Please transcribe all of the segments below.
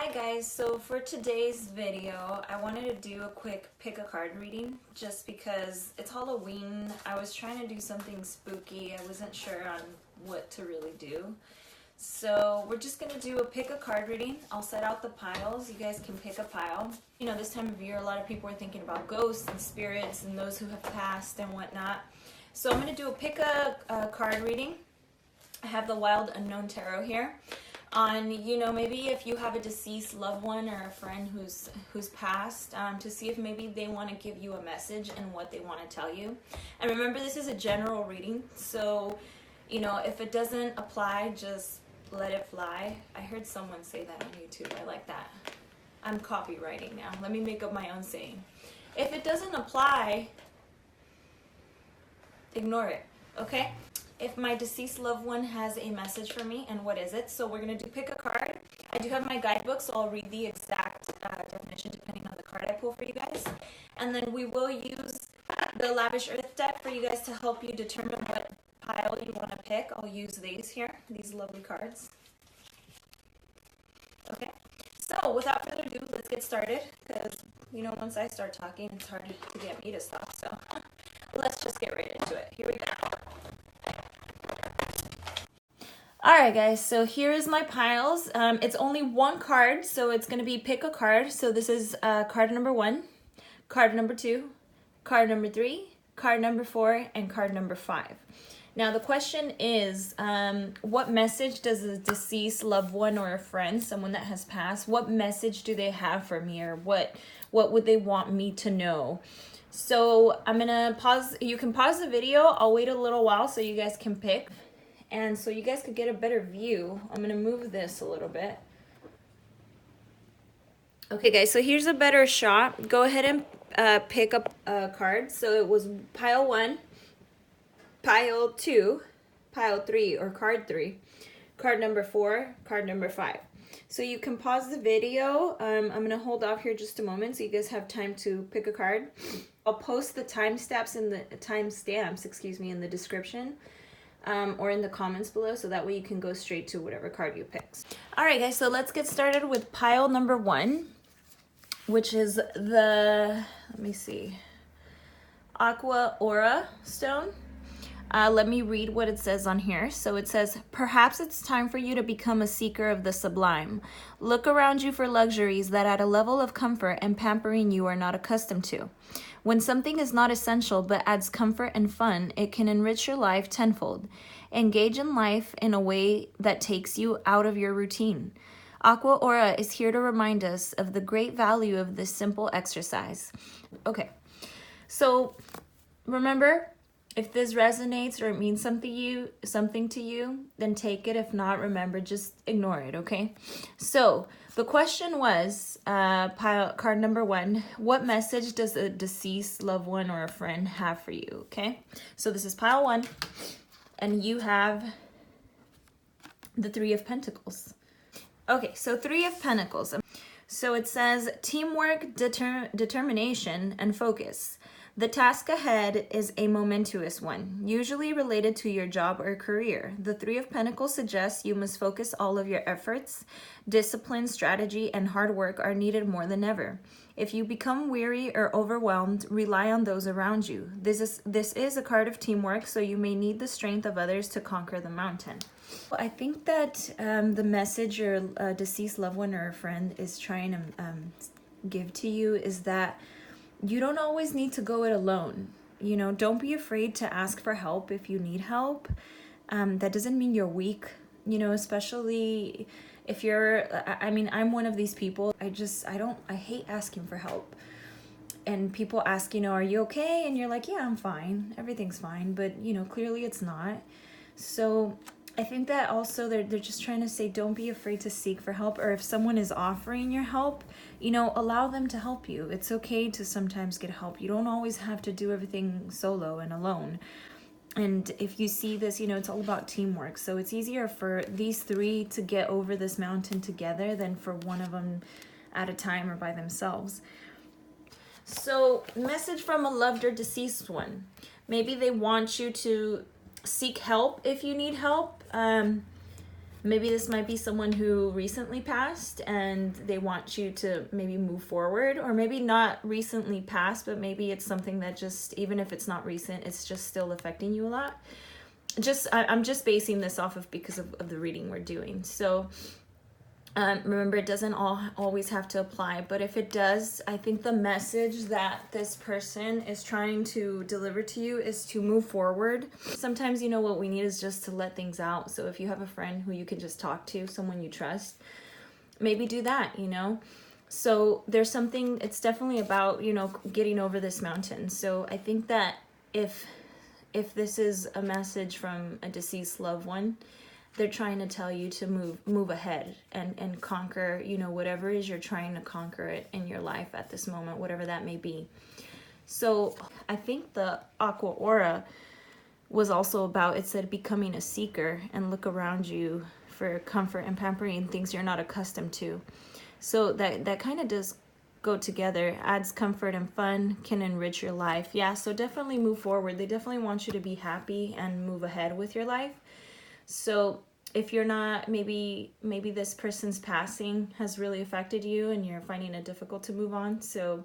Hi guys, so for today's video, I wanted to do a quick pick a card reading just because it's Halloween. I was trying to do something spooky. I wasn't sure on what to really do. So we're just going to do a pick a card reading. I'll set out the piles. You guys can pick a pile. You know, this time of year, a lot of people are thinking about ghosts and spirits and those who have passed and whatnot. So I'm going to do a pick a card reading. I have the Wild Unknown Tarot here. On, you know, maybe if you have a deceased loved one or a friend who's passed, to see if maybe they want to give you a message and what they want to tell you. And remember, this is a general reading, so, you know, if it doesn't apply, just let it fly. I heard someone say that on YouTube. I like that. I'm copywriting now. Let me make up my own saying. If it doesn't apply, ignore it, okay? If my deceased loved one has a message for me, and what is it? So we're going to do pick a card. I do have my guidebook, so I'll read the exact definition depending on the card I pull for you guys. And then we will use the Lavish Earth deck for you guys to help you determine what pile you want to pick. I'll use these here, these lovely cards. Okay, so without further ado, let's get started, because, you know, once I start talking, it's hard to get me to stop. So let's just get right into it. Here we go. Alright guys, so here is my piles. It's only one card, so it's going to be pick a card. So this is card number 1, card number 2, card number 3, card number 4, and card number 5. Now the question is, what message does a deceased loved one or a friend, someone that has passed, what message do they have for me, or what would they want me to know? So I'm going to pause. You can pause the video. I'll wait a little while so you guys can pick. And so you guys could get a better view. I'm going to move this a little bit. Okay, guys, so here's a better shot. Go ahead and pick up a card. So it was pile 1, pile 2, pile 3, or card 3, card number 4, card number 5. So you can pause the video. I'm going to hold off here just a moment so you guys have time to pick a card. I'll post the timestamps in the description. Or in the comments below, so that way you can go straight to whatever card you pick. Alright guys, so let's get started with pile number 1, which is the, let me see, Aqua Aura stone. Let me read what it says on here. So it says, perhaps it's time for you to become a seeker of the sublime. Look around you for luxuries that add a level of comfort and pampering you are not accustomed to. When something is not essential but adds comfort and fun, it can enrich your life tenfold. Engage in life in a way that takes you out of your routine. Aqua Aura is here to remind us of the great value of this simple exercise. Okay, so remember, if this resonates or it means something to you, then take it. If not, remember, just ignore it, okay? So the question was, card number 1, what message does a deceased loved one or a friend have for you, okay? So this is pile 1, and you have the 3 of Pentacles. Okay, so 3 of Pentacles. So it says teamwork, determination, and focus. The task ahead is a momentous one, usually related to your job or career. The 3 of Pentacles suggests you must focus all of your efforts. Discipline, strategy, and hard work are needed more than ever. If you become weary or overwhelmed, rely on those around you. This is a card of teamwork, so you may need the strength of others to conquer the mountain. Well, I think that the message your deceased loved one or a friend is trying to give to you is that you don't always need to go it alone. You know, don't be afraid to ask for help if you need help. That doesn't mean you're weak, you know, especially if you're, I mean, I'm one of these people. I hate asking for help. And people ask, you know, are you okay? And you're like, yeah, I'm fine. Everything's fine. But, you know, clearly it's not. So I think that also they're just trying to say, don't be afraid to seek for help. Or if someone is offering your help, you know, allow them to help you. It's okay to sometimes get help. You don't always have to do everything solo and alone. And if you see this, you know, it's all about teamwork. So it's easier for these 3 to get over this mountain together than for one of them at a time or by themselves. So message from a loved or deceased one. Maybe they want you to seek help if you need help. Maybe this might be someone who recently passed and they want you to maybe move forward, or maybe not recently passed, but maybe it's something that just, even if it's not recent, it's just still affecting you a lot. I'm just basing this off of because of the reading we're doing. So remember, it doesn't always have to apply, but if it does, I think the message that this person is trying to deliver to you is to move forward. Sometimes, you know, what we need is just to let things out. So if you have a friend who you can just talk to, someone you trust, maybe do that, you know. So there's something, it's definitely about, you know, getting over this mountain. So I think that if this is a message from a deceased loved one, they're trying to tell you to move ahead and conquer, you know, whatever it is you're trying to conquer it in your life at this moment, whatever that may be. So I think the Aqua Aura was also about, it said, becoming a seeker and look around you for comfort and pampering things you're not accustomed to. So that kind of does go together. Adds comfort and fun, can enrich your life. Yeah, so definitely move forward. They definitely want you to be happy and move ahead with your life. So if you're not, maybe this person's passing has really affected you and you're finding it difficult to move on. So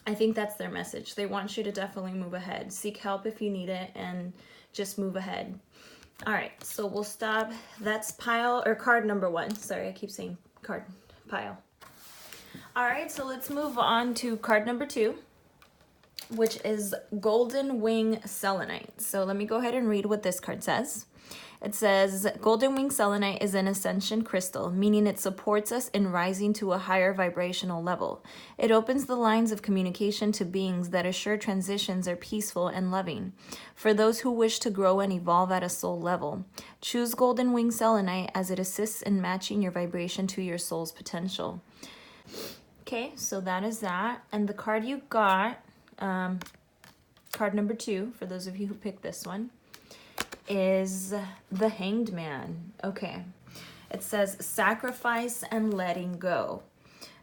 I think that's their message. They want you to definitely move ahead. Seek help if you need it and just move ahead. All right, so we'll stop. That's card number 1. Sorry, I keep saying pile. All right, so let's move on to card number 2, which is Golden Wing Selenite. So let me go ahead and read what this card says. It says, Golden Wing Selenite is an ascension crystal, meaning it supports us in rising to a higher vibrational level. It opens the lines of communication to beings that assure transitions are peaceful and loving. For those who wish to grow and evolve at a soul level, choose Golden Wing Selenite as it assists in matching your vibration to your soul's potential. Okay, so that is that. And the card you got, card number 2, for those of you who picked this one, is the Hanged Man. Okay, it says sacrifice and letting go.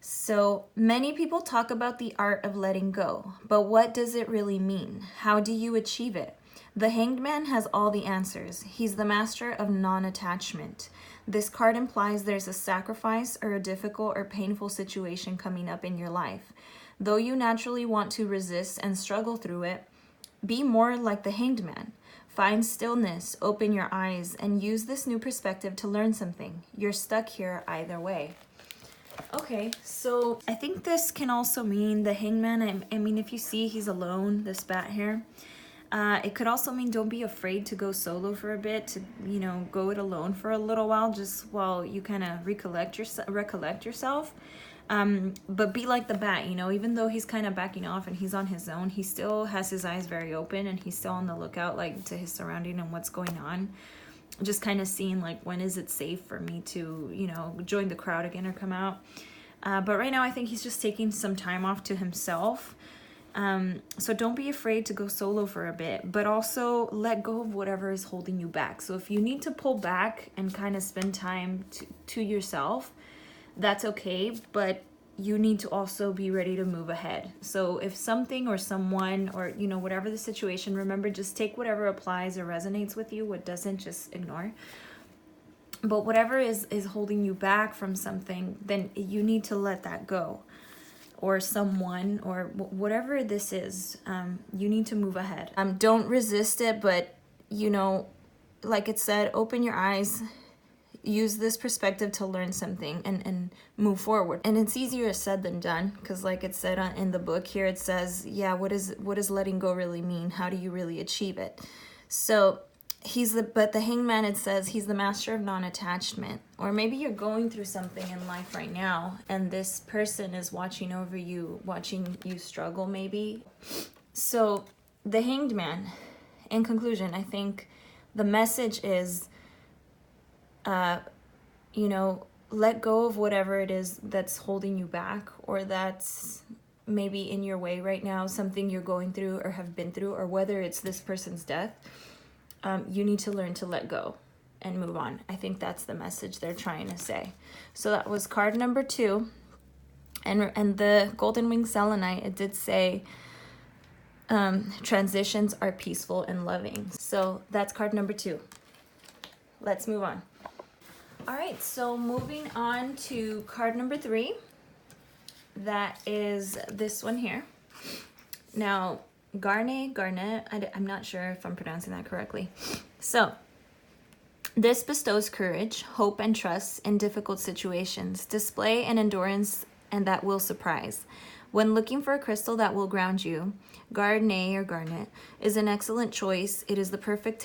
So many people talk about the art of letting go, but what does it really mean? How do you achieve it? The Hanged Man has all the answers. He's the master of non-attachment. This card implies there's a sacrifice or a difficult or painful situation coming up in your life. Though you naturally want to resist and struggle through it, be more like the Hanged Man. Find stillness, open your eyes, and use this new perspective to learn something. You're stuck here either way. Okay, so I think this can also mean the Hangman. I mean, if you see he's alone, this bat here, it could also mean don't be afraid to go solo for a bit, to, you know, go it alone for a little while, just while you kind of recollect yourself. But be like the bat, you know, even though he's kind of backing off and he's on his own, he still has his eyes very open and he's still on the lookout, like, to his surrounding and what's going on. Just kind of seeing, like, when is it safe for me to, you know, join the crowd again or come out. But right now I think he's just taking some time off to himself. So don't be afraid to go solo for a bit, but also let go of whatever is holding you back. So if you need to pull back and kind of spend time to yourself, that's okay, but you need to also be ready to move ahead. So if something or someone or, you know, whatever the situation, remember, just take whatever applies or resonates with you. What doesn't, just ignore. But whatever is holding you back from something, then you need to let that go. Or someone, or whatever this is, you need to move ahead. Don't resist it, but, you know, like it said, open your eyes. Use this perspective to learn something and move forward. And it's easier said than done, because like it said in the book here, it says, yeah, what does letting go really mean? How do you really achieve it? So but the Hangman, it says he's the master of non-attachment. Or maybe you're going through something in life right now and this person is watching over you, watching you struggle maybe. So the Hanged Man, in conclusion, I think the message is, you know, let go of whatever it is that's holding you back, or that's maybe in your way right now, something you're going through or have been through, or whether it's this person's death. You need to learn to let go and move on. I think that's the message they're trying to say. So that was card number 2. And the Golden Wing Selenite, it did say transitions are peaceful and loving. So that's card number 2. Let's move on. All right, so moving on to card number 3. That is this one here. Now, Garnet, I'm not sure if I'm pronouncing that correctly. So, this bestows courage, hope, and trust in difficult situations, display an endurance, and that will surprise. When looking for a crystal that will ground you, Garnet is an excellent choice. It is the perfect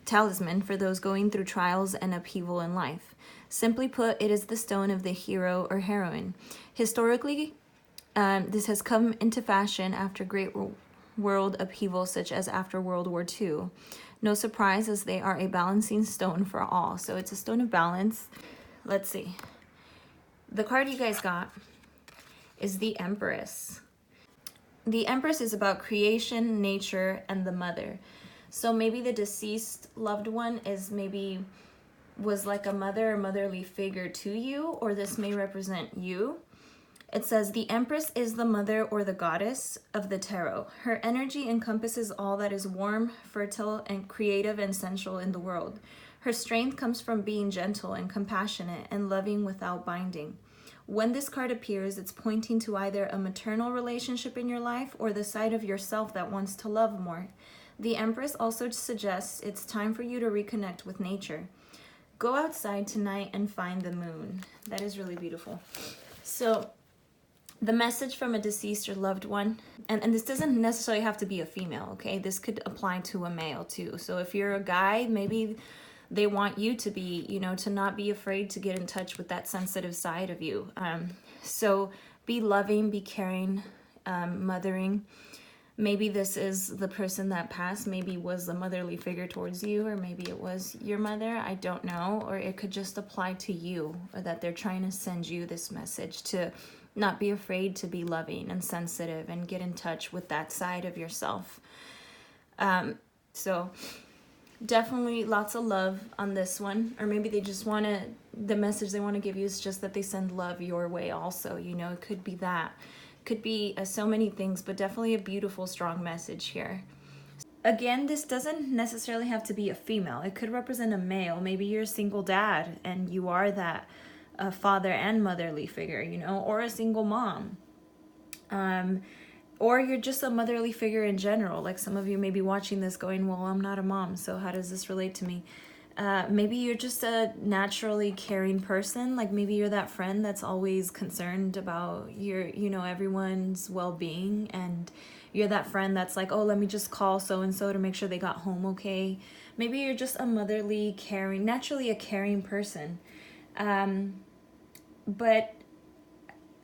talisman for those going through trials and upheaval in life. Simply put, it is the stone of the hero or heroine. Historically, this has come into fashion after great world upheaval, such as after World War II. No surprise, as they are a balancing stone for all. So it's a stone of balance. Let's see. The card you guys got is the Empress. The Empress is about creation, nature, and the mother. So maybe the deceased loved one was like a mother or motherly figure to you, or this may represent you. It says the Empress is the mother or the goddess of the tarot. Her energy encompasses all that is warm, fertile, and creative and sensual in the world. Her strength comes from being gentle and compassionate and loving without binding. When this card appears, it's pointing to either a maternal relationship in your life or the side of yourself that wants to love more. The Empress also suggests it's time for you to reconnect with nature. Go outside tonight and find the moon. That is really beautiful. So, the message from a deceased or loved one, and this doesn't necessarily have to be a female, okay? This could apply to a male too. So if you're a guy, maybe they want you to be, to not be afraid to get in touch with that sensitive side of you. So be loving, be caring, mothering. Maybe this is the person that passed, maybe was the motherly figure towards you, or maybe it was your mother, I don't know. Or it could just apply to you, or that they're trying to send you this message to not be afraid to be loving and sensitive and get in touch with that side of yourself. So definitely lots of love on this one. Or maybe they just the message they want to give you is just that they send love your way also. It could be that. Could be so many things, but definitely a beautiful, strong message here. Again, this doesn't necessarily have to be a female. It could represent a male. Maybe you're a single dad and you are that father and motherly figure, or a single mom. Or you're just a motherly figure in general. Like some of you may be watching this going, well, I'm not a mom, so how does this relate to me? Maybe you're just a naturally caring person. Like maybe you're that friend that's always concerned about everyone's well-being, and you're that friend that's like, oh, let me just call so-and-so to make sure they got home okay. Maybe you're just a motherly, caring, naturally a caring person. But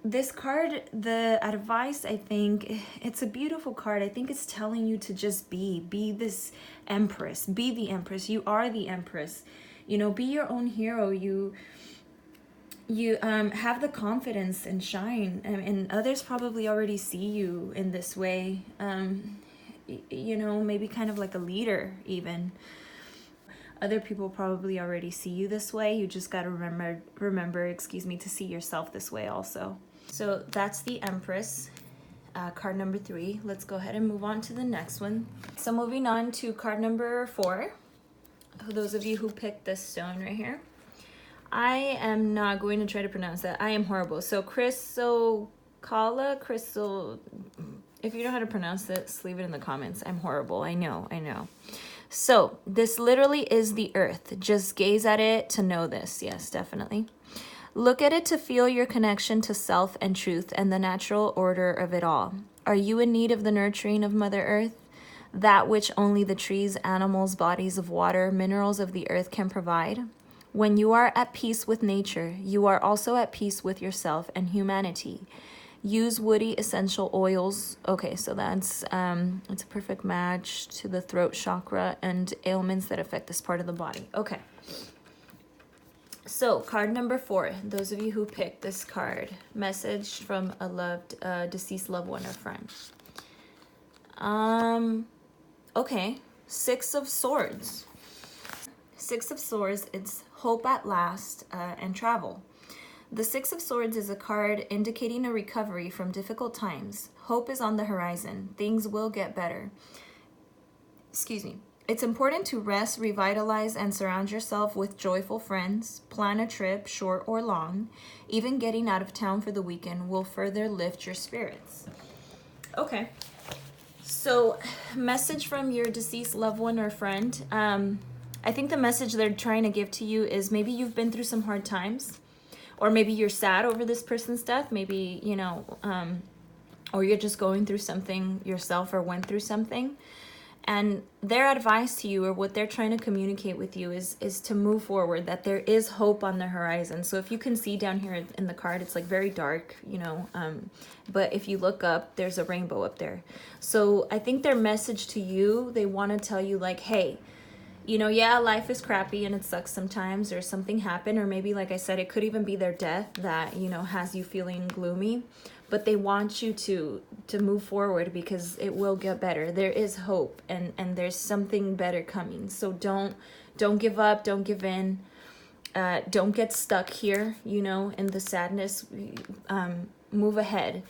this card, the advice, I think, it's a beautiful card. I think it's telling you to just be this Empress, be the Empress. You are the Empress. Be your own hero. You have the confidence and shine. And others probably already see you in this way. Maybe kind of like a leader even. Other people probably already see you this way. You just got to remember, to see yourself this way also. So that's the Empress, card number 3. Let's go ahead and move on to the next one. So moving on to card number 4. Those of you who picked this stone right here. I am not going to try to pronounce that. I am horrible. So crystal, if you know how to pronounce this, leave it in the comments. I'm horrible. I know. So this literally is the earth. Just gaze at it to know this. Yes, definitely. Look at it to feel your connection to self and truth and the natural order of it all. Are you in need of the nurturing of Mother Earth? That which only the trees, animals, bodies of water, minerals of the earth can provide? When you are at peace with nature, you are also at peace with yourself and humanity. Use woody essential oils. Okay, so that's it's a perfect match to the throat chakra and ailments that affect this part of the body. Okay. So card number 4, those of you who picked this card, message from a deceased loved one or friend. Okay, 6 of Swords. 6 of Swords, it's hope at last and travel. The 6 of Swords is a card indicating a recovery from difficult times. Hope is on the horizon. Things will get better. It's important to rest, revitalize, and surround yourself with joyful friends. Plan a trip, short or long. Even getting out of town for the weekend will further lift your spirits. Okay. So, message from your deceased loved one or friend. I think the message they're trying to give to you is maybe you've been through some hard times, or maybe you're sad over this person's death. Maybe, or you're just going through something yourself or went through something. And their advice to you, or what they're trying to communicate with you, is to move forward, that there is hope on the horizon. So if you can see down here in the card, it's like very dark, but if you look up, there's a rainbow up there. So I think their message to you, they want to tell you like, hey, yeah, life is crappy and it sucks sometimes, or something happened, or maybe, like I said, it could even be their death that, has you feeling gloomy. But they want you to move forward, because it will get better. There is hope, and there's something better coming. So don't give up, don't give in, don't get stuck here, in the sadness. Move ahead.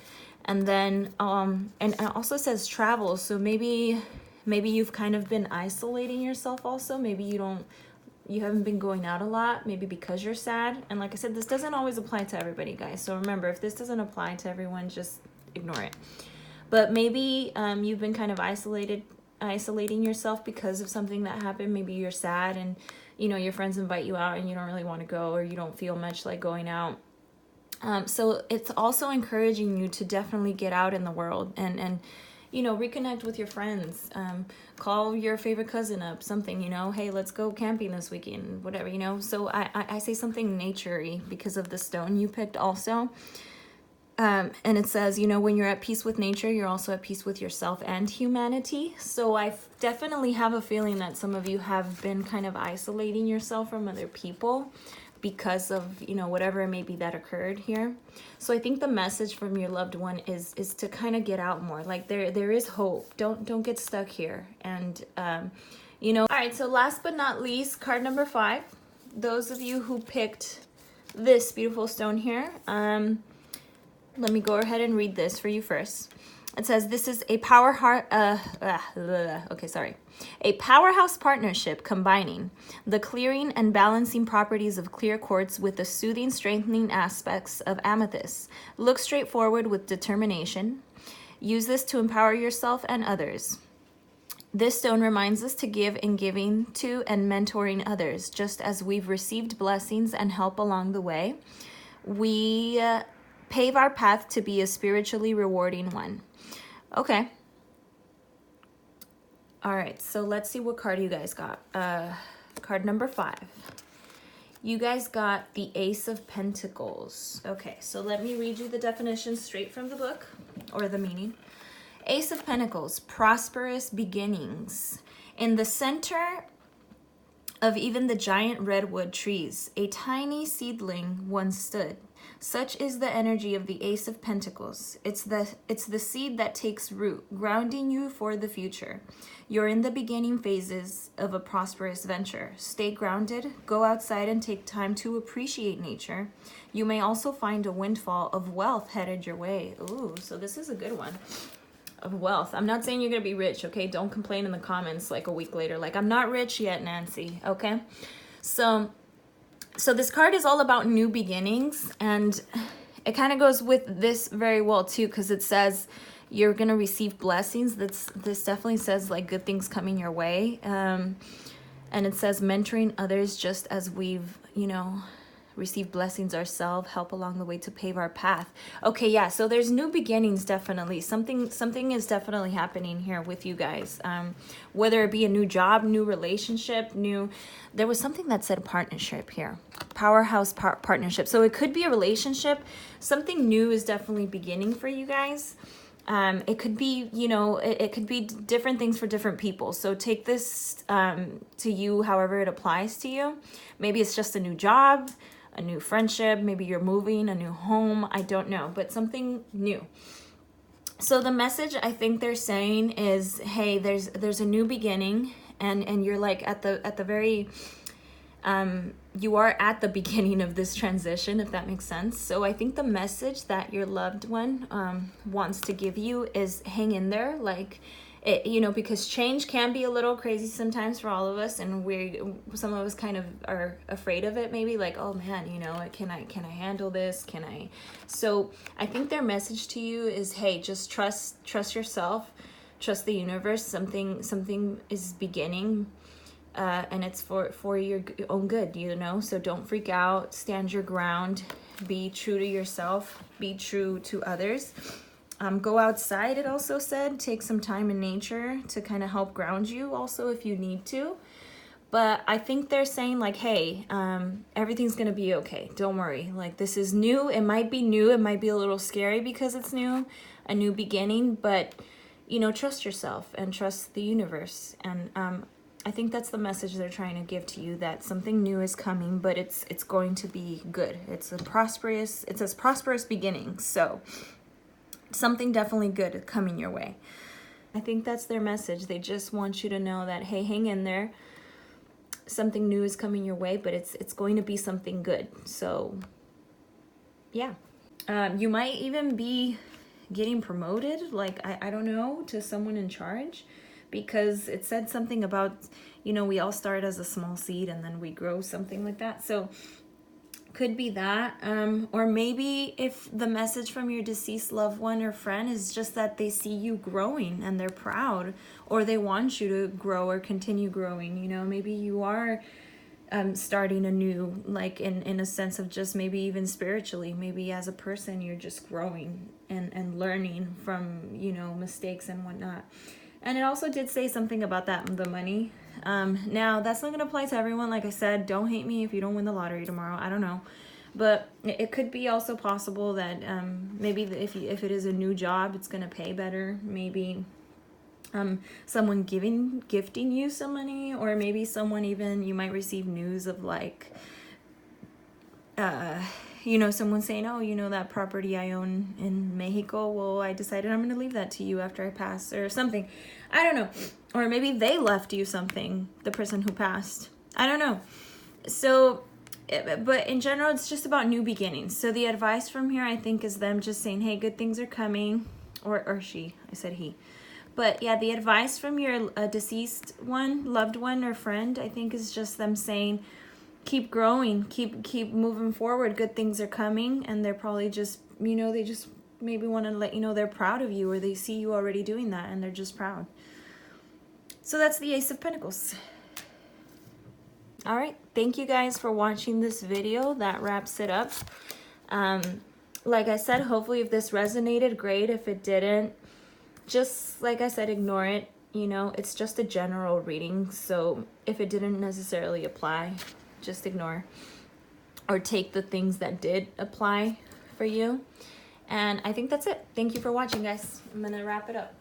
And then and it also says travel. So maybe you've kind of been isolating yourself also. Maybe you haven't been going out a lot, maybe because you're sad. And like I said, this doesn't always apply to everybody, guys. So remember, if this doesn't apply to everyone, just ignore it. But maybe you've been kind of isolating yourself because of something that happened. Maybe you're sad and, your friends invite you out and you don't really want to go, or you don't feel much like going out. So it's also encouraging you to definitely get out in the world and reconnect with your friends, call your favorite cousin up, something, hey, let's go camping this weekend, whatever, So I say something nature-y because of the stone you picked also. And it says, when you're at peace with nature, you're also at peace with yourself and humanity. So I definitely have a feeling that some of you have been kind of isolating yourself from other people because of, whatever it may be that occurred here. So I think the message from your loved one is to kind of get out more. Like there is hope. Don't get stuck here. And, all right. So last but not least, card number 5, those of you who picked this beautiful stone here, let me go ahead and read this for you first. It says, this is a a powerhouse partnership combining the clearing and balancing properties of clear quartz with the soothing, strengthening aspects of amethyst. Look straight forward with determination. Use this to empower yourself and others. This stone reminds us to give in giving to and mentoring others. Just as we've received blessings and help along the way, we pave our path to be a spiritually rewarding one. Okay. All right, so let's see what card you guys got. Card number 5. You guys got the Ace of Pentacles. Okay, so let me read you the definition straight from the book, or the meaning. Ace of Pentacles, prosperous beginnings. In the center of even the giant redwood trees, a tiny seedling once stood. Such is the energy of the Ace of Pentacles. It's the seed that takes root, grounding you for the future. You're in the beginning phases of a prosperous venture. Stay grounded, go outside and take time to appreciate nature. You may also find a windfall of wealth headed your way. Ooh, so this is a good one. Of wealth. I'm not saying you're going to be rich, okay? Don't complain in the comments like a week later. Like, I'm not rich yet, Nancy, okay? So this card is all about new beginnings, and it kind of goes with this very well too, because it says you're going to receive blessings. This definitely says like good things coming your way. And it says mentoring others just as we've, receive blessings ourselves, help along the way to pave our path. Okay, yeah, so there's new beginnings, definitely. Something is definitely happening here with you guys. Whether it be a new job, new relationship, there was something that said partnership here. Powerhouse partnership. So it could be a relationship. Something new is definitely beginning for you guys. It could be, it could be different things for different people. So take this to you however it applies to you. Maybe it's just a new job, a new friendship, maybe you're moving, a new home, I don't know, but something new. So the message I think they're saying is, hey, there's a new beginning, and you're like at the very you are at the beginning of this transition, if that makes sense. So I think the message that your loved one wants to give you is hang in there. Like, it, you know, because change can be a little crazy sometimes for all of us, and some of us kind of are afraid of it, maybe like, oh man, you know, can I handle this? So I think their message to you is, hey, just trust yourself, trust the universe. Something is beginning, and it's for your own good, you know. So don't freak out, stand your ground, be true to yourself, be true to others. Go outside, it also said. Take some time in nature to kind of help ground you also if you need to. But I think they're saying like, hey, everything's going to be okay. Don't worry. Like, this is new. It might be new. It might be a little scary because it's new, a new beginning. But, you know, trust yourself and trust the universe. And I think that's the message they're trying to give to you, that something new is coming, but it's going to be good. It's a prosperous beginning. So something definitely good coming your way. I think that's their message. They just want you to know that, hey, hang in there. Something new is coming your way, but it's going to be something good. So yeah. You might even be getting promoted, like, I don't know, to someone in charge, because it said something about, you know, we all start as a small seed and then we grow, something like that. So could be that, or maybe if the message from your deceased loved one or friend is just that they see you growing and they're proud, or they want you to grow or continue growing. You know, maybe you are starting anew, like in a sense of just maybe even spiritually, maybe as a person you're just growing and learning from, you know, mistakes and whatnot. And it also did say something about that, the money. Now, that's not going to apply to everyone. Like I said, don't hate me if you don't win the lottery tomorrow. I don't know. But it could be also possible that maybe if it is a new job, it's going to pay better. Maybe someone gifting you some money, or maybe someone even, you might receive news of like, you know, someone saying, oh, you know, that property I own in Mexico, well, I decided I'm going to leave that to you after I pass, or something. I don't know. Or maybe they left you something, the person who passed. I don't know. So, but in general, it's just about new beginnings. So the advice from here, I think, is them just saying, hey, good things are coming. Or she, I said he. But yeah, the advice from your deceased one, loved one or friend, I think, is just them saying, keep growing, keep moving forward. Good things are coming, and they're probably just, you know, they just maybe want to let you know they're proud of you, or they see you already doing that and they're just proud. So that's the Ace of Pentacles. All right, thank you guys for watching this video. That wraps it up. Like I said, hopefully if this resonated, great. If it didn't, just like I said, ignore it. You know, it's just a general reading, so if it didn't necessarily apply, just ignore, or take the things that did apply for you. And I think that's it. Thank you for watching, guys. I'm gonna wrap it up.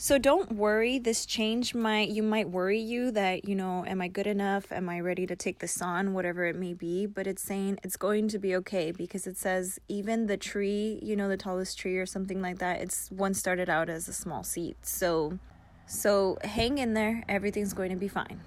So don't worry, this change might worry you that, you know, am I good enough? Am I ready to take this on? Whatever it may be. But it's saying it's going to be okay, because it says even the tree, you know, the tallest tree or something like that, it's once started out as a small seed. So hang in there. Everything's going to be fine.